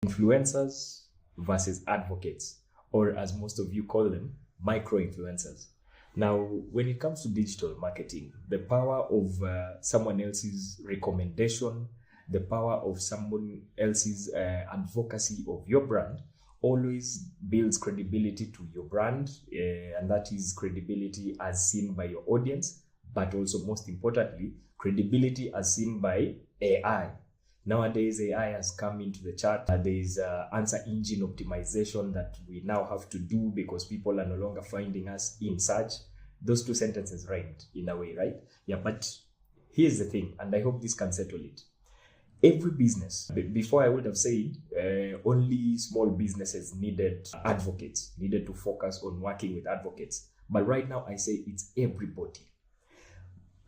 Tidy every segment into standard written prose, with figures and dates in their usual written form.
Influencers versus advocates, or as most of you call them, micro-influencers. Now, when it comes to digital marketing, the power of someone else's recommendation, the power of someone else's advocacy of your brand always builds credibility to your brand, and that is credibility as seen by your audience, but also most importantly, credibility as seen by AI. Nowadays, AI has come into the chat. There is answer engine optimization that we now have to do because people are no longer finding us in search. Those two sentences rhymed in a way, right? Yeah, but here's the thing, and I hope this can settle it. Every business, before I would have said only small businesses needed advocates, needed to focus on working with advocates. But right now I say it's everybody.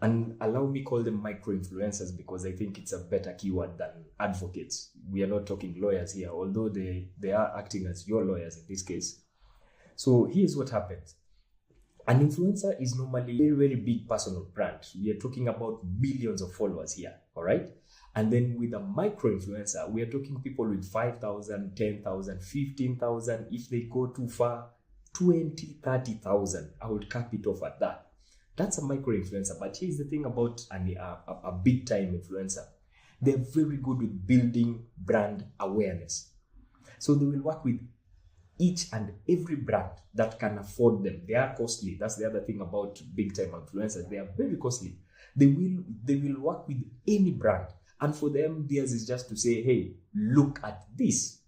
And allow me call them micro-influencers because I think it's a better keyword than advocates. We are not talking lawyers here, although they are acting as your lawyers in this case. So here's what happens. An influencer is normally a very, very big personal brand. We are talking about millions of followers here, all right? And then with a micro-influencer, we are talking people with 5,000, 10,000, 15,000. If they go too far, 20, 30,000. I would cap it off at that. That's a micro-influencer. But here's the thing about a big-time influencer. They're very good with building brand awareness. So they will work with each and every brand that can afford them. They are costly. That's the other thing about big-time influencers. They are very costly. They will work with any brand. And for them, theirs is just to say, hey, look at this.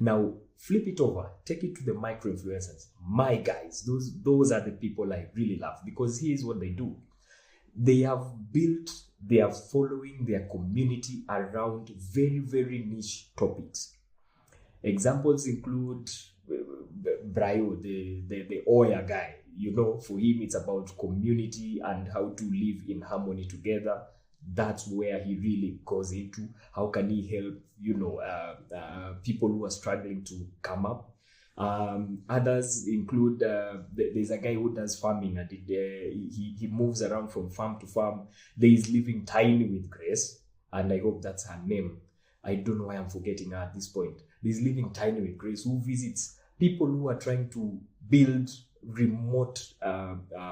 Now, flip it over. Take it to the micro-influencers. My guys, those are the people I really love because here's what they do. They have built their following, their community around very, very niche topics. Examples include Brayo, the Oya guy. You know, for him, it's about community and how to live in harmony together. That's where he really goes into. How can he help, people who are struggling to come up? Others include, there's a guy who does farming and he moves around from farm to farm. There is Living Tiny with Grace, and I hope that's her name. I don't know why I'm forgetting her at this point. There's Living Tiny with Grace, who visits people who are trying to build remote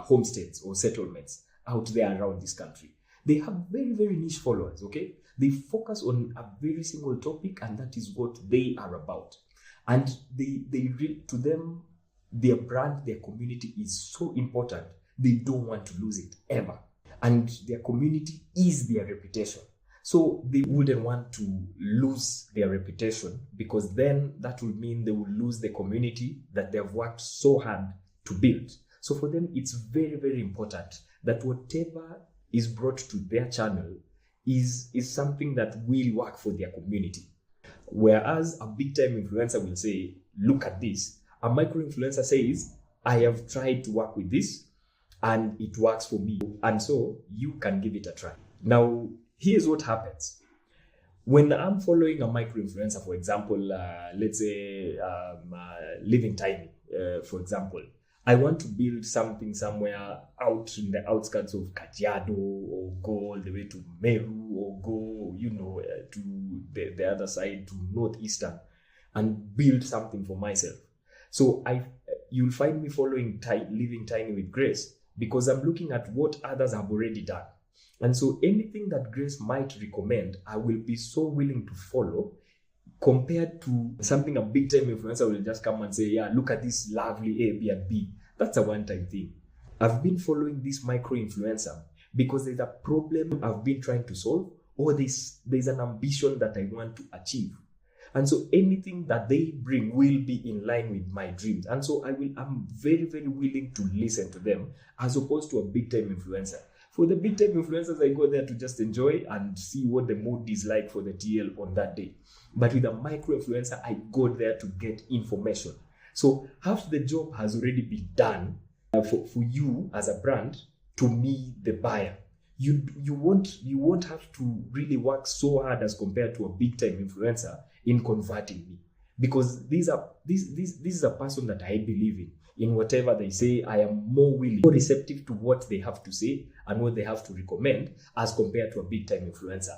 homesteads or settlements out there around this country. They have very, very niche followers, okay? They focus on a very single topic, and that is what they are about. And to them, their brand, their community is so important. They don't want to lose it ever. And their community is their reputation. So they wouldn't want to lose their reputation because then that would mean they will lose the community that they've worked so hard to build. So for them, it's very, very important that whatever is brought to their channel is something that will work for their community. Whereas a big-time influencer will say, look at this. A micro-influencer says, I have tried to work with this and it works for me. And so you can give it a try. Now, here's what happens. When I'm following a micro-influencer, for example, let's say Living Tiny, for example, I want to build something somewhere out in the outskirts of Kajiado, or go all the way to Meru, or go, to the other side, to Northeastern, and build something for myself. So you'll find me following Living Tiny with Grace because I'm looking at what others have already done. And so anything that Grace might recommend, I will be so willing to follow compared to something a big-time influencer will just come and say, yeah, look at this lovely Airbnb. That's a one-time thing. I've been following this micro-influencer because there's a problem I've been trying to solve, or there's an ambition that I want to achieve. And so anything that they bring will be in line with my dreams. And so I'm very, very willing to listen to them as opposed to a big-time influencer. For the big-time influencers, I go there to just enjoy and see what the mood is like for the TL on that day. But with a micro-influencer, I go there to get information. So half the job has already been done for you as a brand, to me, the buyer. You won't have to really work so hard as compared to a big-time influencer in converting me. Because this is a person that I believe in whatever they say. I am more willing, more receptive to what they have to say and what they have to recommend as compared to a big-time influencer.